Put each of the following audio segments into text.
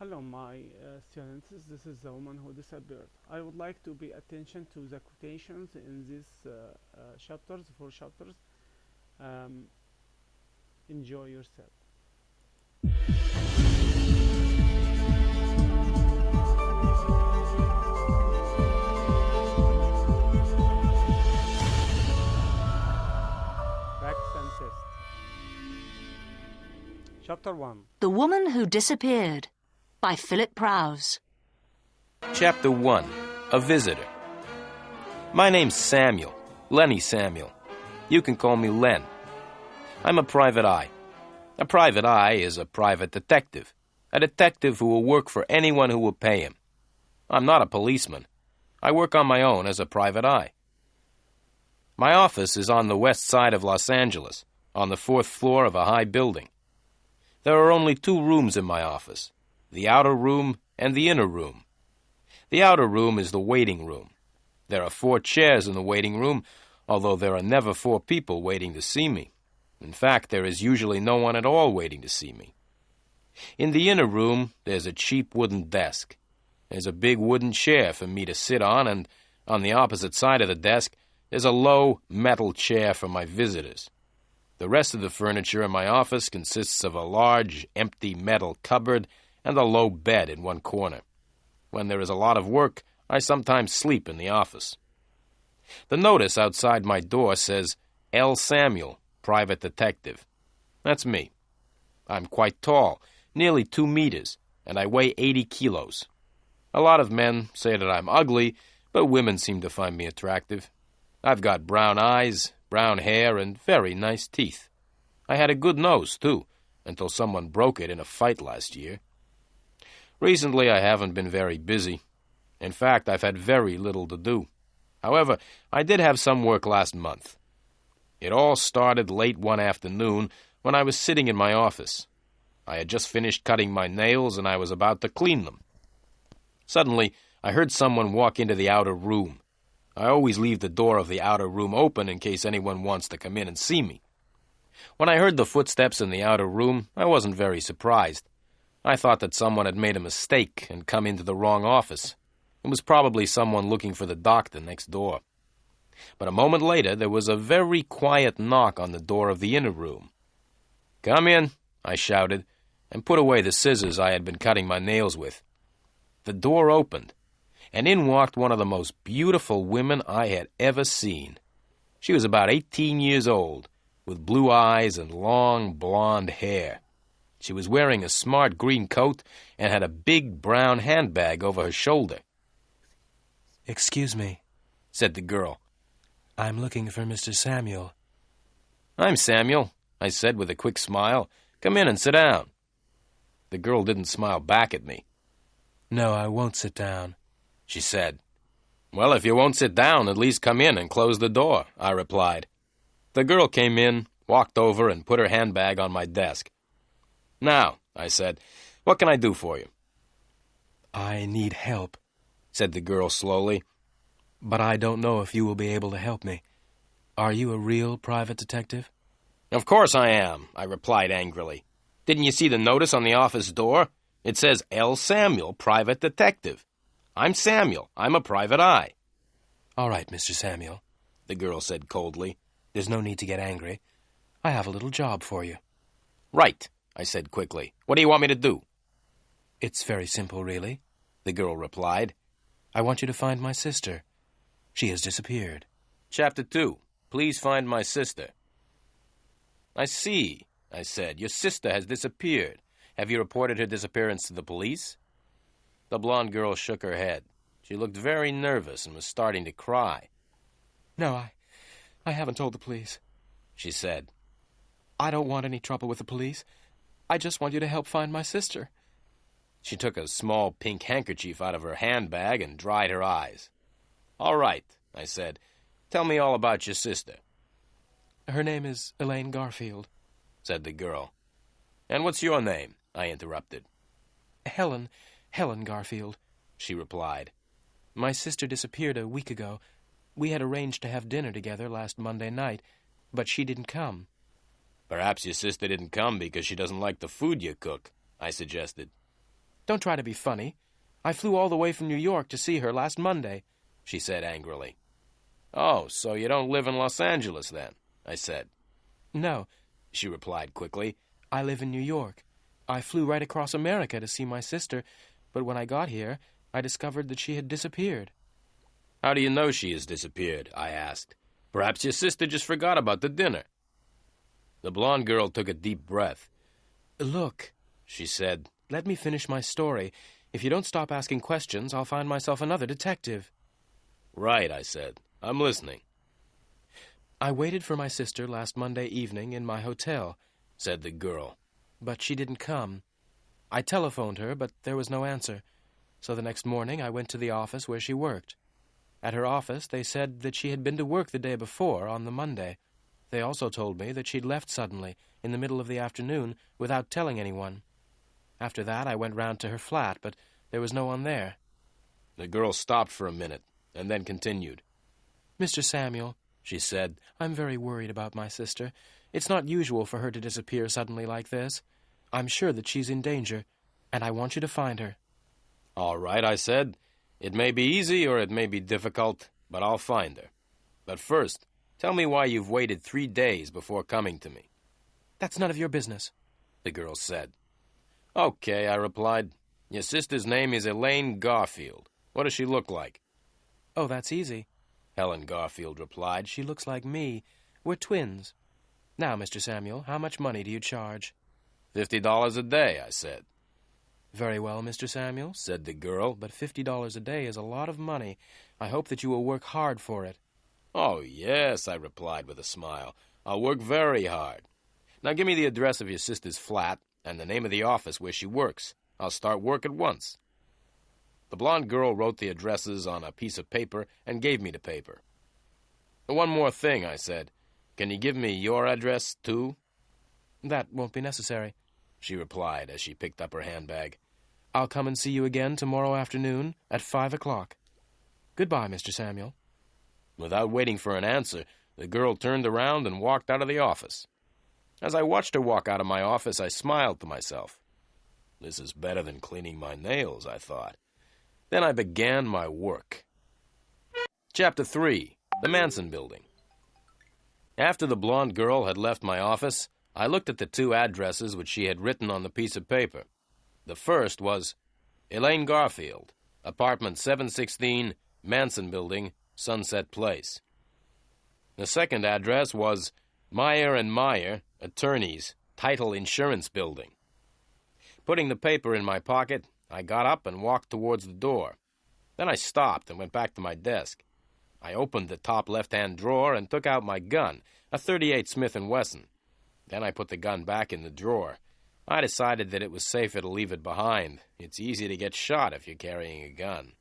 Hello, my students. This is the woman who disappeared. I would like to pay attention to the quotations in these chapters, four chapters. Um, Enjoy yourself. Practice and test. Chapter 1. The Woman Who Disappeared by Philip Prowse. Chapter 1. A Visitor. My name's Samuel, Lenny Samuel. You can call me Len. I'm a private eye. A private eye is a private detective. A detective who will work for anyone who will pay him. I'm not a policeman. I work on my own as a private eye. My office is on the west side of Los Angeles, on the fourth floor of a high building. There are only two rooms in my office, the outer room and the inner room. The outer room is the waiting room. There are 4 chairs in the waiting room, although there are never 4 people waiting to see me. In fact, there is usually no one at all waiting to see me. In the inner room, there's a cheap wooden desk. There's a big wooden chair for me to sit on, and on the opposite side of the desk, there's a low metal chair for my visitors. The rest of the furniture in my office consists of a large, empty metal cupboard and a low bed in one corner. When there is a lot of work, I sometimes sleep in the office. The notice outside my door says, L. Samuel, Private Detective. That's me. I'm quite tall, nearly 2 meters, and I weigh 80 kilos. A lot of men say that I'm ugly, but women seem to find me attractive. I've got brown eyes, brown hair, and very nice teeth. I had a good nose, too, until someone broke it in a fight last year. Recently, I haven't been very busy. In fact, I've had very little to do. However, I did have some work last month. It all started late one afternoon when I was sitting in my office. I had just finished cutting my nails, and I was about to clean them. Suddenly, I heard someone walk into the outer room. I always leave the door of the outer room open in case anyone wants to come in and see me. When I heard the footsteps in the outer room, I wasn't very surprised. I thought that someone had made a mistake and come into the wrong office. It was probably someone looking for the doctor next door. But a moment later, there was a very quiet knock on the door of the inner room. "Come in," I shouted, and put away the scissors I had been cutting my nails with. The door opened, and in walked one of the most beautiful women I had ever seen. She was about 18 years old, with blue eyes and long blonde hair. She was wearing a smart green coat and had a big brown handbag over her shoulder. "Excuse me," said the girl. "I'm looking for Mr. Samuel." "I'm Samuel," I said with a quick smile. "Come in and sit down." The girl didn't smile back at me. "No, I won't sit down," she said. "Well, if you won't sit down, at least come in and close the door," I replied. The girl came in, walked over, and put her handbag on my desk. "Now," I said, "what can I do for you?" "I need help," said the girl slowly, "but I don't know if you will be able to help me. Are you a real private detective?" "Of course I am," I replied angrily. "Didn't you see the notice on the office door? It says L. Samuel, Private Detective. I'm Samuel. I'm a private eye." "All right, Mr. Samuel," the girl said coldly. "There's no need to get angry. I have a little job for you." "Right," I said quickly. "What do you want me to do?" "It's very simple, really," the girl replied. "I want you to find my sister. She has disappeared." Chapter 2. Please find my sister. "I see," I said. "Your sister has disappeared. Have you reported her disappearance to the police?" The blonde girl shook her head. She looked very nervous and was starting to cry. "No, I haven't told the police," she said. "I don't want any trouble with the police. I just want you to help find my sister." She took a small pink handkerchief out of her handbag and dried her eyes. "All right," I said. "Tell me all about your sister." "Her name is Elaine Garfield," said the girl. "And what's your name?" I interrupted. Helen Garfield," she replied. "My sister disappeared a week ago. We had arranged to have dinner together last Monday night, but she didn't come." "Perhaps your sister didn't come because she doesn't like the food you cook," I suggested. Don't try to be funny. I flew all the way from New York to see her last Monday, she said angrily. Oh, so you don't live in Los Angeles, then? I said. No, she replied quickly. I live in New York. I flew right across America to see my sister, but when I got here, I discovered that she had disappeared. How do you know she has disappeared? I asked. Perhaps your sister just forgot about the dinner. The blonde girl took a deep breath. Look, she said, let me finish my story. If you don't stop asking questions, I'll find myself another detective. Right, I said. I'm listening. I waited for my sister last Monday evening in my hotel, said the girl, but she didn't come. I telephoned her, but there was no answer. So the next morning I went to the office where she worked. At her office, they said that she had been to work the day before, on the Monday. They also told me that she'd left suddenly, in the middle of the afternoon, without telling anyone. After that, I went round to her flat, but there was no one there. The girl stopped for a minute, and then continued. Mr. Samuel, she said, I'm very worried about my sister. It's not usual for her to disappear suddenly like this. I'm sure that she's in danger, and I want you to find her. All right, I said. It may be easy or it may be difficult, but I'll find her. But first, tell me why you've waited 3 days before coming to me. That's none of your business, the girl said. Okay, I replied. Your sister's name is Elaine Garfield. What does she look like? Oh, that's easy, Helen Garfield replied. She looks like me. We're twins. Now, Mr. Samuel, how much money do you charge? $50 a day, I said. Very well, Mr. Samuel, said the girl, but $50 a day is a lot of money. I hope that you will work hard for it. Oh, yes, I replied with a smile. I'll work very hard. Now give me the address of your sister's flat and the name of the office where she works. I'll start work at once. The blonde girl wrote the addresses on a piece of paper and gave me the paper. One more thing, I said. Can you give me your address, too? That won't be necessary, she replied as she picked up her handbag. I'll come and see you again tomorrow afternoon at 5 o'clock. Goodbye, Mr. Samuel. Without waiting for an answer, the girl turned around and walked out of the office. As I watched her walk out of my office, I smiled to myself. This is better than cleaning my nails, I thought. Then I began my work. Chapter 3. The Manson Building. After the blonde girl had left my office, I looked at the 2 addresses which she had written on the piece of paper. The first was Elaine Garfield, apartment 716, Manson Building, Sunset Place. The second address was Meyer and Meyer, attorneys, Title Insurance Building. Putting the paper in my pocket, I got up and walked towards the door. Then I stopped and went back to my desk. I opened the top left-hand drawer and took out my gun, a .38 Smith & Wesson. Then I put the gun back in the drawer. I decided that it was safer to leave it behind. It's easy to get shot if you're carrying a gun.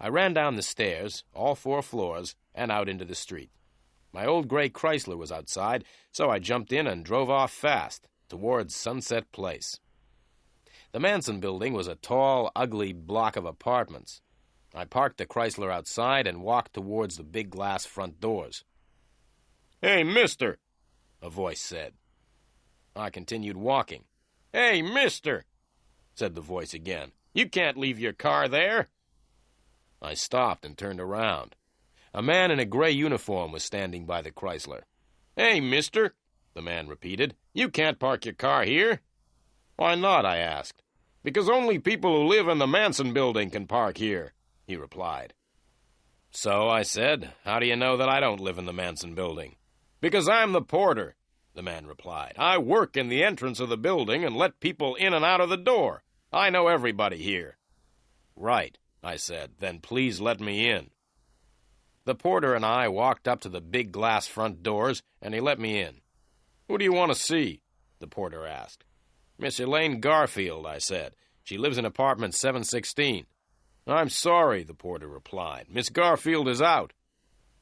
I ran down the stairs, all 4 floors, and out into the street. My old gray Chrysler was outside, so I jumped in and drove off fast, towards Sunset Place. The Manson Building was a tall, ugly block of apartments. I parked the Chrysler outside and walked towards the big glass front doors. "Hey, mister," a voice said. I continued walking. "Hey, mister," said the voice again. "You can't leave your car there." I stopped and turned around. A man in a gray uniform was standing by the Chrysler. "Hey, mister," the man repeated. "You can't park your car here." "Why not?" I asked. "Because only people who live in the Manson Building can park here," he replied. "So," I said, "how do you know that I don't live in the Manson Building?" "Because I'm the porter," the man replied. "I work in the entrance of the building and let people in and out of the door. I know everybody here." "Right," I said. "Then please let me in." The porter and I walked up to the big glass front doors, and he let me in. "Who do you want to see?" the porter asked. "Miss Elaine Garfield," I said. "She lives in apartment 716. "I'm sorry," the porter replied. "Miss Garfield is out."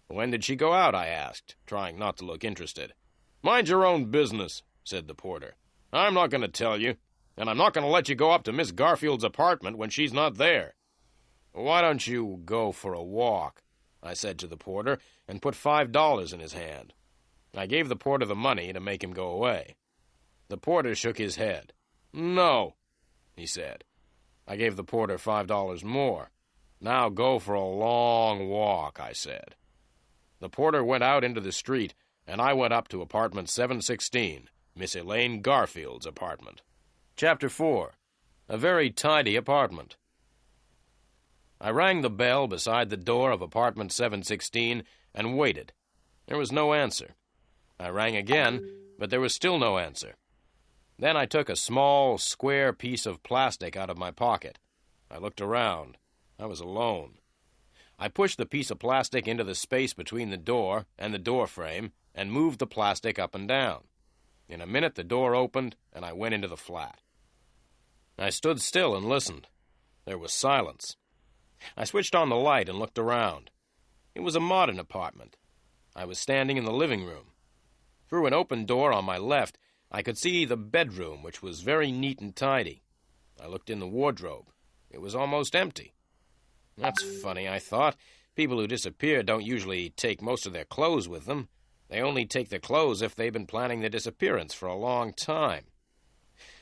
"When did she go out?" I asked, trying not to look interested. "Mind your own business," said the porter. "I'm not going to tell you, and I'm not going to let you go up to Miss Garfield's apartment when she's not there." "Why don't you go for a walk?" I said to the porter, and put $5 in his hand. I gave the porter the money to make him go away. The porter shook his head. "No," he said. I gave the porter $5 more. "Now go for a long walk," I said. The porter went out into the street, and I went up to apartment 716, Miss Elaine Garfield's apartment. Chapter 4. A very tidy apartment. I rang the bell beside the door of apartment 716 and waited. There was no answer. I rang again, but there was still no answer. Then I took a small, square piece of plastic out of my pocket. I looked around. I was alone. I pushed the piece of plastic into the space between the door and the door frame and moved the plastic up and down. In a minute, the door opened, and I went into the flat. I stood still and listened. There was silence. I switched on the light and looked around. It was a modern apartment. I was standing in the living room. Through an open door on my left, I could see the bedroom, which was very neat and tidy. I looked in the wardrobe. It was almost empty. That's funny, I thought. People who disappear don't usually take most of their clothes with them. They only take their clothes if they've been planning their disappearance for a long time.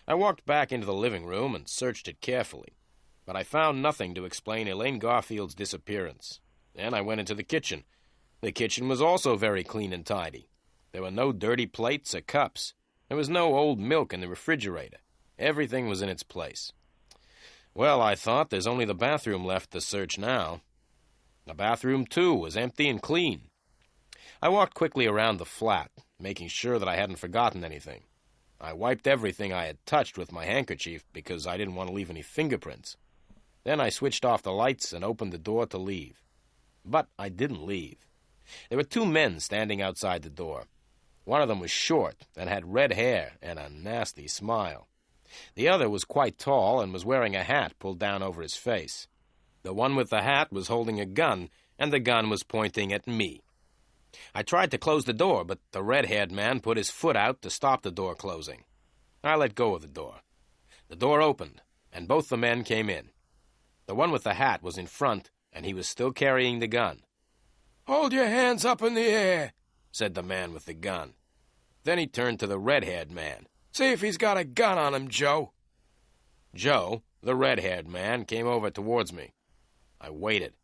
I walked back into the living room and searched it carefully, but I found nothing to explain Elaine Garfield's disappearance. Then I went into the kitchen. The kitchen was also very clean and tidy. There were no dirty plates or cups. There was no old milk in the refrigerator. Everything was in its place. Well, I thought, there's only the bathroom left to search now. The bathroom, too, was empty and clean. I walked quickly around the flat, making sure that I hadn't forgotten anything. I wiped everything I had touched with my handkerchief because I didn't want to leave any fingerprints. Then I switched off the lights and opened the door to leave. But I didn't leave. There were two men standing outside the door. One of them was short and had red hair and a nasty smile. The other was quite tall and was wearing a hat pulled down over his face. The one with the hat was holding a gun, and the gun was pointing at me. I tried to close the door, but the red-haired man put his foot out to stop the door closing. I let go of the door. The door opened, and both the men came in. The one with the hat was in front, and he was still carrying the gun. "Hold your hands up in the air," said the man with the gun. Then he turned to the red-haired man. "See if he's got a gun on him, Joe." Joe, the red-haired man, came over towards me. I waited.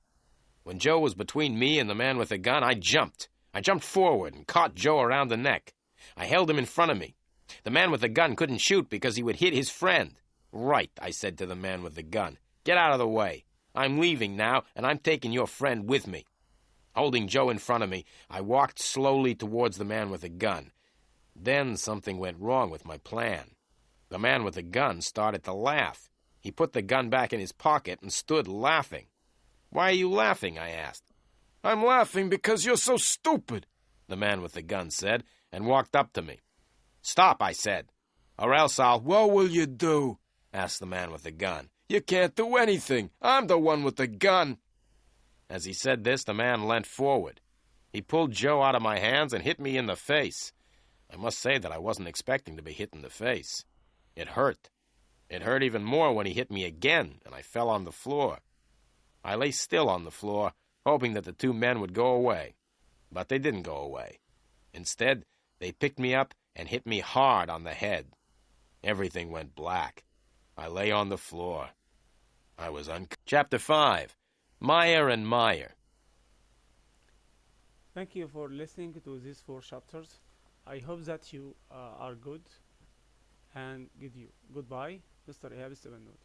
When Joe was between me and the man with the gun, I jumped. I jumped forward and caught Joe around the neck. I held him in front of me. The man with the gun couldn't shoot because he would hit his friend. "Right," I said to the man with the gun. "Get out of the way. I'm leaving now, and I'm taking your friend with me." Holding Joe in front of me, I walked slowly towards the man with the gun. Then something went wrong with my plan. The man with the gun started to laugh. He put the gun back in his pocket and stood laughing. "Why are you laughing?" I asked. "I'm laughing because you're so stupid," the man with the gun said, and walked up to me. "Stop," I said, "or else I'll—" "What will you do?" asked the man with the gun. "You can't do anything. I'm the one with the gun." As he said this, the man leant forward. He pulled Joe out of my hands and hit me in the face. I must say that I wasn't expecting to be hit in the face. It hurt. It hurt even more when he hit me again, and I fell on the floor. I lay still on the floor, hoping that the two men would go away. But they didn't go away. Instead, they picked me up and hit me hard on the head. Everything went black. I lay on the floor. I was Chapter 5. Meyer and Meyer. Thank you for listening to these 4 chapters. I hope that you are good and good you. Goodbye, Mr. Ihab Stevenot.